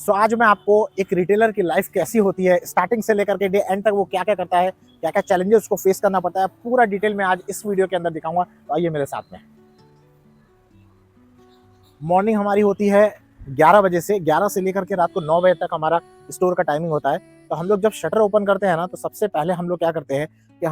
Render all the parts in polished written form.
सो आज मैं आपको एक रिटेलर की लाइफ कैसी होती है, स्टार्टिंग से लेकर के डे एंड तक वो क्या क्या करता है, क्या क्या चैलेंजेस उसको फेस करना पड़ता है, पूरा डिटेल में आज इस वीडियो के अंदर दिखाऊंगा। तो आइए मेरे साथ में। मॉर्निंग हमारी होती है 11 बजे से, 11 से लेकर के रात को 9 बजे तक हमारा स्टोर का टाइमिंग होता है। तो हम लोग जब शटर ओपन करते हैं ना, तो सबसे पहले हम लोग क्या करते हैं कि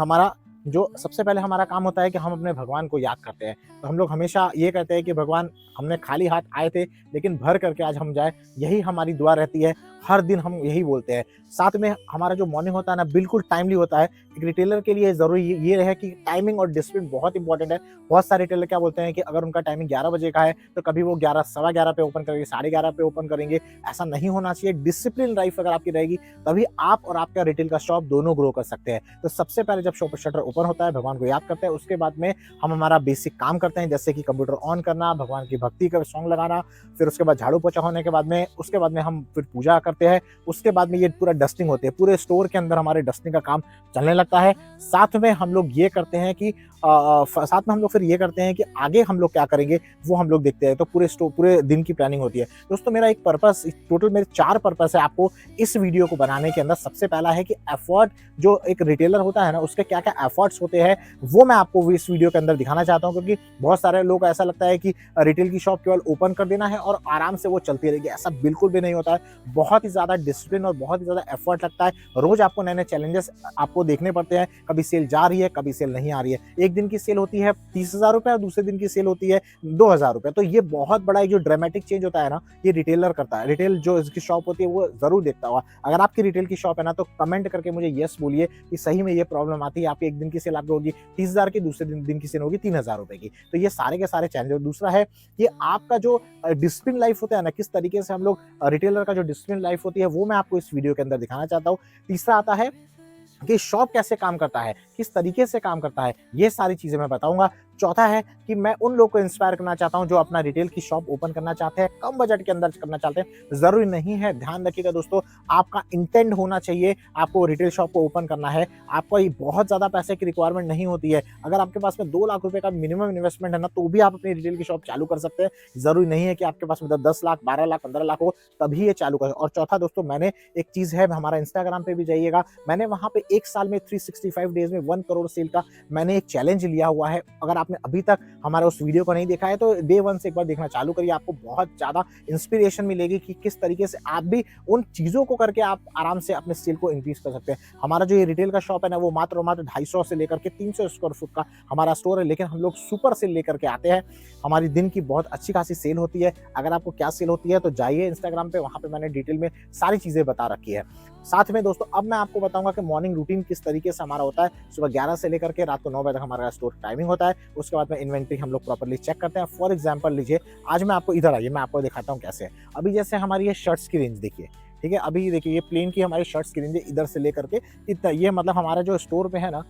सबसे पहले हमारा काम होता है कि हम अपने भगवान को याद करते हैं। तो हम लोग हमेशा ये कहते हैं कि भगवान, हमने खाली हाथ आए थे लेकिन भर करके आज हम जाए, यही हमारी दुआ रहती है। हर दिन हम यही बोलते हैं। साथ में हमारा जो मॉर्निंग होता है ना, बिल्कुल टाइमली होता है। एक रिटेलर के लिए ज़रूरी ये है कि टाइमिंग और डिसिप्लिन बहुत इंपॉर्टेंट है। बहुत सारे रिटेलर क्या बोलते हैं कि अगर उनका टाइमिंग 11 बजे का है तो कभी वो 11 सवा 11 पे ओपन करेंगे, 11:30 पे ओपन करेंगे। ऐसा नहीं होना चाहिए। डिसिप्लिन लाइफ अगर आपकी रहेगी तभी आप और आपका रिटेल का शॉप दोनों ग्रो कर सकते हैं। तो सबसे पहले जब शॉप शटर ओपन होता है, भगवान को याद करते हैं। उसके बाद में हम हमारा बेसिक काम करते हैं, जैसे कि कंप्यूटर ऑन करना, भगवान की भक्ति का सॉन्ग लगाना। फिर उसके बाद झाड़ू पोछा होने के बाद में हम फिर पूजा करते हैं। उसके बाद में ये पूरा डस्टिंग होती है, पूरे स्टोर के अंदर हमारे डस्टिंग का काम चलने लगता है। साथ में हम लोग ये करते हैं कि साथ में हम लोग फिर ये करते हैं कि आगे हम लोग क्या करेंगे वो हम लोग देखते हैं। तो पूरे दिन की प्लानिंग होती है। दोस्तों, मेरा एक पर्पस, टोटल मेरे 4 पर्पस है आपको इस वीडियो को बनाने के अंदर। सबसे पहला है कि एफर्ट, जो एक रिटेलर होता है ना, उसके क्या क्या एफर्ट्स होते हैं वो मैं आपको इस वीडियो के अंदर दिखाना चाहता हूँ। क्योंकि बहुत सारे लोग ऐसा लगता है कि रिटेल की शॉप केवल ओपन कर देना है और आराम से वो चलती रहेगी। ऐसा बिल्कुल भी नहीं होता है। बहुत ही ज़्यादा डिसिप्लिन और बहुत ही ज़्यादा एफर्ट लगता है। रोज आपको नए नए चैलेंजेस आपको देखने पड़ते हैं। कभी सेल जा रही है, कभी सेल नहीं आ रही है। एक दिन की सेल होती है 30,000 रुपये और दूसरे दिन की सेल होती है 2,000 रुपये। तो ये बहुत बड़ा जो ड्रामेटिक चेंज होता है ना, ये रिटेलर करता है। रिटेल जो इसकी शॉप होती है वो जरूर देखता होगा। अगर आपकी रिटेल की शॉप है ना, तो कमेंट करके मुझे यस बोलिए कि सही में ये प्रॉब्लम आती है। आपकी एक दिन की सेल आपकी होगी 30,000 की, दूसरे दिन की सेल होगी 3,000 रुपए की। तो ये सारे के सारे चैलेंज। दूसरा है कि आपका जो डिसिप्लिन लाइफ होता है ना, किस तरीके से हम लोग रिटेलर का जो डिसिप्लिन लाइफ होती है वो मैं आपको इस वीडियो के अंदर दिखाना चाहता हूँ। तीसरा आता है कि शॉप कैसे काम करता है, किस तरीके से काम करता है, ये सारी चीजें मैं बताऊंगा। चौथा है कि मैं उन लोग को इंस्पायर करना चाहता हूं जो अपना रिटेल की शॉप ओपन करना चाहते हैं, कम बजट के अंदर करना चाहते हैं। जरूरी नहीं है, ध्यान रखिएगा दोस्तों, आपका इंटेंट होना चाहिए। आपको रिटेल शॉप को ओपन करना है, आपको ये बहुत ज्यादा पैसे की रिक्वायरमेंट नहीं होती है। अगर आपके पास में 2 लाख रुपए का मिनिमम इन्वेस्टमेंट है ना, तो भी आप अपनी रिटेल की शॉप चालू कर सकते हैं। जरूरी नहीं है कि आपके पास में 10 लाख, 12 लाख, 15 लाख हो तभी ये चालू करें। और चौथा दोस्तों, मैंने एक चीज है, हमारा इंस्टाग्राम पे भी जाइएगा, मैंने वहां पे 1 साल में 365 डेज में 1 करोड़ सेल का मैंने एक चैलेंज लिया हुआ है। अगर आपने अभी तक हमारे उस वीडियो को नहीं देखा है तो डे 1 से एक बार देखना चालू करिए। आपको बहुत ज्यादा इंस्पिरेशन मिलेगी कि किस तरीके से आप भी उन चीजों को करके आप आराम से अपने सेल को इंक्रीज कर सकते हैं। हमारा जो ये रिटेल का शॉप है ना, वो मात्र 250 से लेकर के 300 स्क्वायर फुट का हमारा स्टोर है। लेकिन हम लोग सुपर सेल लेकर के आते हैं। हमारी दिन की बहुत अच्छी खासी सेल होती है। अगर आपको क्या सेल होती है तो जाइए इंस्टाग्राम पे, वहां पे मैंने डिटेल में सारी चीजें बता रखी है। साथ में दोस्तों, अब मैं आपको बताऊंगा कि मॉर्निंग रूटीन किस तरीके से हमारा होता है। सुबह 11 से लेकर के रात को 9 बजे तक हमारा स्टोर टाइमिंग होता है। उसके बाद में इन्वेंट्री हम लोग प्रॉपर्ली चेक करते हैं। फॉर एग्जांपल लीजिए, आज मैं आपको, इधर आइए, मैं आपको दिखाता हूँ कैसे है। अभी जैसे हमारी ये शर्ट्स की रेंज देखिए, ठीक है। अभी देखिए, ये प्लेन की हमारी शर्ट्स की रेंज है, इधर से लेकर के इतना। ये मतलब हमारा जो स्टोर पे है ना,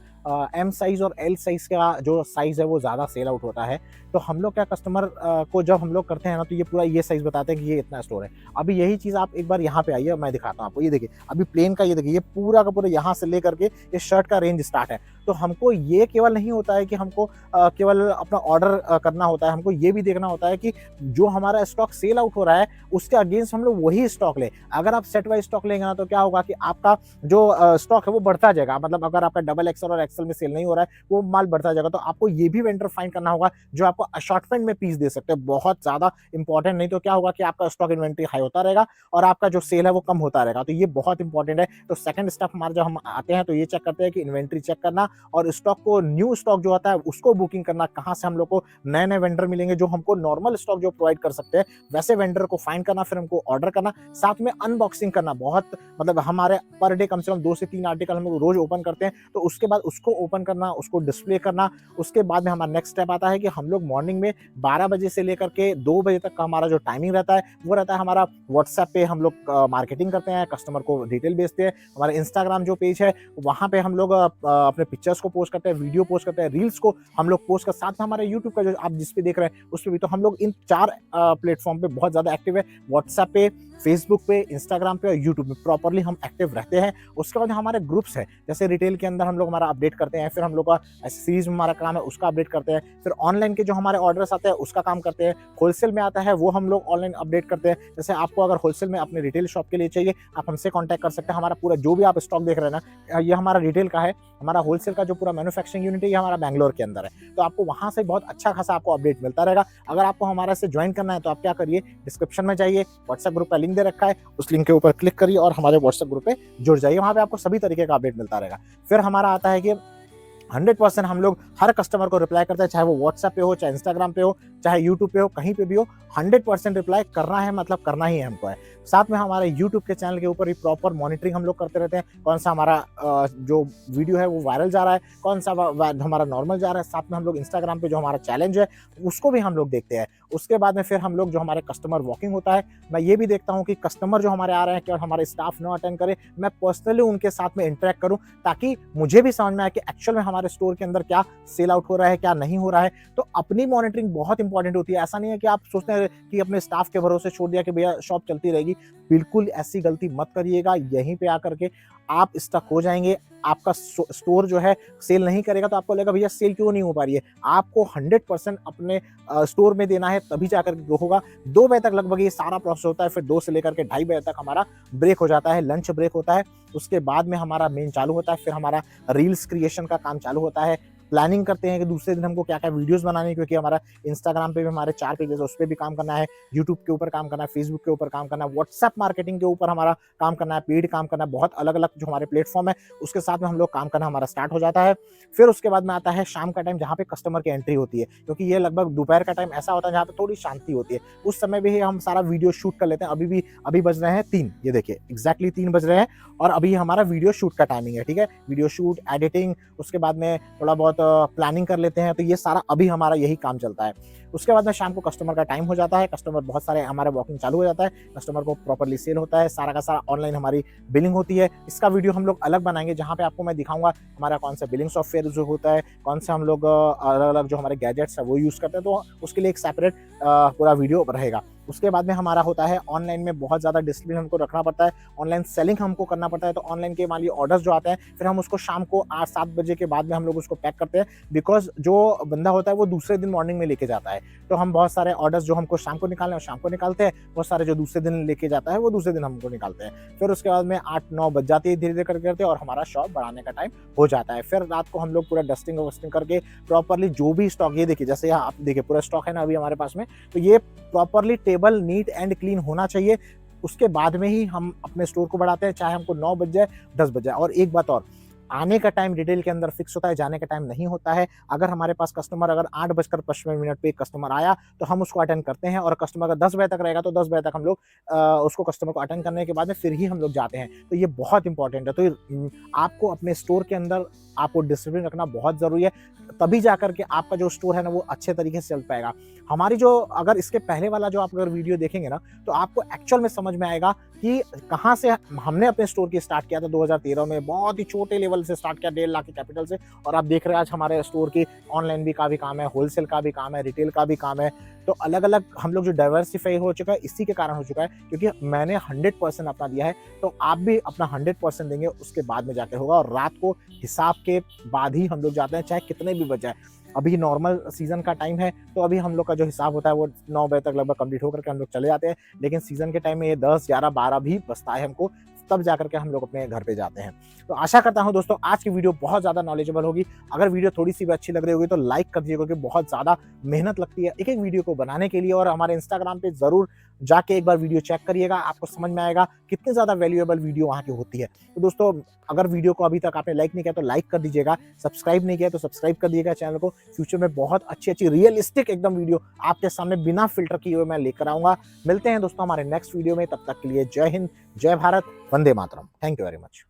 एम साइज और एल साइज का जो साइज है वो ज़्यादा सेल आउट होता है। तो हम लोग क्या, कस्टमर को जब हम लोग करते हैं ना, तो ये पूरा ये साइज बताते हैं कि ये इतना स्टोर है। अभी यही चीज़ आप एक बार यहाँ पे आइए, मैं दिखाता हूँ आपको। ये देखिए, अभी प्लेन का ये देखिए, ये पूरा का पूरा यहाँ से लेकर के ये शर्ट का रेंज स्टार्ट है। तो हमको ये केवल नहीं होता है कि हमको केवल अपना ऑर्डर करना होता है, हमको ये भी देखना होता है कि जो हमारा स्टॉक सेल आउट हो रहा है उसके अगेंस्ट हम लोग वही स्टॉक लें। अगर आप सेट वाइज स्टॉक लेंगे ना, तो क्या होगा कि आपका जो स्टॉक है वो बढ़ता जाएगा। मतलब अगर आपका डबल एक्सएल और एक्सएल में सेल नहीं हो रहा है, वो माल बढ़ता जाएगा। तो आपको ये भी वेंडर फाइंड करना होगा जो आपको असॉर्टमेंट में पीस दे सकते हैं। बहुत ज्यादा इंपॉर्टेंट, नहीं तो क्या होगा कि आपका स्टॉक इन्वेंट्री हाई होता रहेगा और आपका जो सेल है वो कम होता रहेगा। तो ये बहुत इंपॉर्टेंट है। तो सेकंड स्टेप हमारा, जब हम आते हैं तो ये चेक करते हैं कि इन्वेंट्री चेक करना और स्टॉक को, न्यू स्टॉक जो आता है उसको बुकिंग करना। कहाँ से हम लोग को नए नए वेंडर मिलेंगे जो हमको नॉर्मल स्टॉक जो प्रोवाइड कर सकते हैं, वैसे वेंडर को फाइंड करना, फिर हमको ऑर्डर करना। साथ में अनबॉक्सिंग करना। बहुत मतलब हमारे पर डे कम से कम 2 से 3 आर्टिकल हम लोग रोज ओपन करते हैं। तो उसके बाद उसको ओपन करना, उसको डिस्प्ले करना। उसके बाद में हमारा नेक्स्ट स्टेप आता है कि हम लोग मॉर्निंग में 12 बजे से लेकर के 2 बजे तक का हमारा जो टाइमिंग रहता है वो रहता है हमारा व्हाट्सएप पे हम लोग मार्केटिंग करते हैं, कस्टमर को डिटेल भेजते हैं। हमारा इंस्टाग्राम जो पेज है वहाँ पे हम लोग अपने पिक्चर्स को पोस्ट करते हैं, वीडियो पोस्ट करते हैं, रील्स को हम लोग पोस्ट कर। साथ में हमारे यूट्यूब का जो आप जिस पे देख रहे हैं उस पर भी। तो हम लोग इन 4 प्लेटफॉर्म पे बहुत ज़्यादा एक्टिव है। व्हाट्सएप पे, फेसबुक पे, इंस्टाग्राम पे और यूट्यूब में प्रॉपर्ली हम एक्टिव रहते हैं। उसके बाद हमारे ग्रुप्स है, जैसे रिटेल के अंदर हम लोग हमारा अपडेट अपडेट करते हैं, फिर हम लोग का एसेसरीज में हमारा काम है उसका अपडेट करते हैं, फिर ऑनलाइन के जो हमारे ऑर्डर्स आते हैं उसका काम करते हैं, होलसेल में आता है वो हम लोग ऑनलाइन अपडेट करते हैं। जैसे आपको अगर होलसेल में अपने रिटेल शॉप के लिए चाहिए, आप हमसे कॉन्टैक्ट कर सकते हैं। हमारा पूरा जो भी आप स्टॉक देख रहे हैं ना, ये हमारा रिटेल का है। हमारा होलसेल का जो पूरा मैन्युफैक्चरिंग यूनिट है ये हमारा बैंगलोर के अंदर है, तो आपको वहाँ से बहुत अच्छा खासा आपको अपडेट मिलता रहेगा। अगर आपको हमारे से ज्वाइन करना है तो आप क्या करिए, डिस्क्रिप्शन में जाइए, व्हाट्सएप ग्रुप का लिंक दे रखा है, उस लिंक के ऊपर क्लिक करिए और हमारे व्हाट्सएप ग्रुप पे जुड़ जाइए। वहाँ पे आपको सभी तरीके का अपडेट मिलता रहेगा। फिर हमारा आता है कि 100% हम लोग हर कस्टमर को रिप्लाई करते हैं, चाहे वो व्हाट्सएप पे हो, चाहे इंस्टाग्राम पे हो, चाहे यूट्यूब पे हो, कहीं पे भी हो। 100% रिप्लाई करना है, मतलब करना ही है हमको है। साथ में हमारे यूट्यूब के चैनल के ऊपर भी प्रॉपर मॉनिटरिंग हम लोग करते रहते हैं, कौन सा हमारा जो वीडियो है वो वायरल जा रहा है, कौन सा हमारा नॉर्मल जा रहा है। साथ में हम लोग इंस्टाग्राम पे जो हमारा चैलेंज है उसको भी हम लोग देखते हैं। उसके बाद में फिर हम लोग जो हमारे कस्टमर वॉकिंग होता है, मैं ये भी देखता हूँ कि कस्टमर जो हमारे आ रहे हैं कि हमारे स्टाफ ना अटेंड करे, मैं पर्सनली उनके साथ में इंटरेक्ट करूँ, ताकि मुझे भी समझ में आए कि एक्चुअल में हमारे स्टोर के अंदर क्या सेल आउट हो रहा है, क्या नहीं हो रहा है। तो अपनी मॉनिटरिंग बहुत इंपॉर्टेंट होती है। ऐसा नहीं है कि आप सोचते हैं कि अपने स्टाफ के भरोसे छोड़ दिया कि भैया शॉप चलती रहेगी, बिल्कुल ऐसी गलती मत करिएगा। यहीं पे आकर के आप स्टक हो जाएंगे, आपका स्टोर जो है सेल नहीं करेगा, तो आपको लगेगा भैया सेल क्यों नहीं हो पा रही है। आपको 100% अपने स्टोर में देना है, तभी जाकर के होगा। 2 बजे तक लगभग ये सारा प्रोसेस होता है, फिर 2 से लेकर के 2:30 बजे तक हमारा ब्रेक हो जाता है, लंच ब्रेक होता है। उसके बाद में हमारा मेन चालू होता है, फिर हमारा रील्स क्रिएशन का काम चालू होता है। प्लानिंग करते हैं कि दूसरे दिन हमको क्या-क्या वीडियोस बनानी है, क्योंकि हमारा इंस्टाग्राम पे भी हमारे 4 पेजेस है, उस पे भी काम करना है, यूट्यूब के ऊपर काम करना है, फेसबुक के ऊपर काम करना है, व्हाट्सएप मार्केटिंग के ऊपर हमारा काम करना है, पेड काम करना है, बहुत अलग-अलग जो हमारे प्लेटफॉर्म है उसके साथ में हम लोग काम करना हमारा स्टार्ट हो जाता है। फिर उसके बाद में आता है शाम का टाइम, जहाँ पे कस्टमर की एंट्री होती है, क्योंकि ये लगभग दोपहर का टाइम ऐसा होता है जहाँ पे थोड़ी शांति होती है। उस समय भी हम सारा वीडियो शूट कर लेते हैं। अभी बज रहे हैं 3, ये देखिए एग्जैक्टली 3 बज रहे हैं और अभी हमारा वीडियो शूट का टाइमिंग है, ठीक है। वीडियो शूट, एडिटिंग, उसके बाद में थोड़ा बहुत प्लानिंग कर लेते हैं, तो ये सारा अभी हमारा यही काम चलता है। उसके बाद में शाम को कस्टमर का टाइम हो जाता है, कस्टमर बहुत सारे हमारा वॉकिंग चालू हो जाता है, कस्टमर को प्रॉपर्ली सेल होता है, सारा का सारा ऑनलाइन हमारी बिलिंग होती है। इसका वीडियो हम लोग अलग बनाएंगे, जहाँ पे आपको मैं दिखाऊंगा हमारा कौन सा बिलिंग सॉफ्टवेयर जो होता है, कौन से हम लोग अलग अलग जो हमारे गैजेट्स है वो यूज़ करते हैं, तो उसके लिए एक सेपरेट पूरा वीडियो रहेगा। उसके बाद में हमारा होता है ऑनलाइन में बहुत ज़्यादा डिसिप्लिन हमको रखना पड़ता है, ऑनलाइन सेलिंग हमको करना पड़ता है। तो ऑनलाइन के मान लीजिए ऑर्डर्स जो आते हैं, फिर हम उसको शाम को 8-7 बजे के बाद में हम लोग उसको पैक करते हैं, बिकॉज जो बंदा होता है वो दूसरे दिन मॉर्निंग में लेके जाता है। तो हम बहुत सारे ऑर्डर्स जो हमको शाम को निकालने हैं शाम को निकालते हैं, बहुत सारे जो दूसरे दिन लेके जाता है वो दूसरे दिन हमको निकालते हैं। फिर उसके बाद में 8-9 बज जाती है धीरे धीरे करते और हमारा शॉप बढ़ाने का टाइम हो जाता है। फिर रात को हम लोग पूरा डस्टिंग वस्टिंग करके प्रॉपरली जो भी स्टॉक, ये देखिए जैसे यहाँ आप देखिए पूरा स्टॉक है ना अभी हमारे पास में, तो ये properly table neat and clean होना चाहिए। उसके बाद में ही हम अपने स्टोर को बढ़ाते हैं, चाहे हमको 9 बज जाए 10 बज जाए। और एक बात और, आने का टाइम रिटेल के अंदर फिक्स होता है, जाने का टाइम नहीं होता है। अगर हमारे पास कस्टमर अगर 8:55 पे कस्टमर आया तो हम उसको अटेंड करते हैं, और कस्टमर अगर 10 बजे तक रहेगा तो 10 बजे तक हम लोग उसको कस्टमर को अटेंड करने के बाद में फिर ही हम लोग जाते हैं। तो ये बहुत इंपॉर्टेंट है। तो आपको अपने स्टोर के अंदर आपको डिसिप्लिन रखना बहुत ज़रूरी है, तभी जाकर के आपका जो स्टोर है ना वो अच्छे तरीके से चल पाएगा। हमारी जो अगर इसके पहले वाला जो आप अगर वीडियो देखेंगे ना, तो आपको एक्चुअल में समझ में आएगा कि कहाँ से हमने अपने स्टोर की स्टार्ट किया था। 2013 में बहुत ही छोटे लेवल से स्टार्ट किया, 1.5 लाख के कैपिटल से, और आप देख रहे हैं आज हमारे स्टोर की ऑनलाइन भी का भी काम है, होलसेल का भी काम है, रिटेल का भी काम है। तो अलग अलग हम लोग जो डाइवर्सिफाई हो चुका है इसी के कारण हो चुका है, क्योंकि मैंने 100% अपना दिया है। तो आप भी अपना 100% देंगे, उसके बाद में जाकर होगा। और रात को हिसाब के बाद ही हम लोग जाते हैं, चाहे कितने भी बज जाए। अभी नॉर्मल सीजन का टाइम है, तो अभी हम लोग का जो हिसाब होता है वो 9 बजे तक लगभग कंप्लीट होकर के हम लोग चले जाते हैं। लेकिन सीजन के टाइम में ये 10, 11, 12 भी बजता है हमको, तब जाकर के हम लोग अपने घर पे जाते हैं। तो आशा करता हूं दोस्तों आज की वीडियो बहुत ज़्यादा नॉलेजेबल होगी। अगर वीडियो थोड़ी सी भी अच्छी लग रही होगी तो लाइक कर दीजिएगा, क्योंकि बहुत ज़्यादा मेहनत लगती है एक एक वीडियो को बनाने के लिए। और हमारे इंस्टाग्राम पे ज़रूर जाके एक बार वीडियो चेक करिएगा, आपको समझ में आएगा कितनी ज़्यादा वैल्यूएबल वीडियो वहाँ की होती है। तो दोस्तों अगर वीडियो को अभी तक आपने लाइक नहीं किया तो लाइक कर दीजिएगा, सब्सक्राइब नहीं किया तो सब्सक्राइब कर दीजिएगा चैनल को। फ्यूचर में बहुत अच्छी रियलिस्टिक एकदम वीडियो आपके सामने बिना फिल्टर किए हुए मैं लेकर आऊँगा। मिलते हैं दोस्तों हमारे नेक्स्ट वीडियो में, तब तक के लिए जय हिंद, जय Bharat, Vande Mataram. Thank you very much.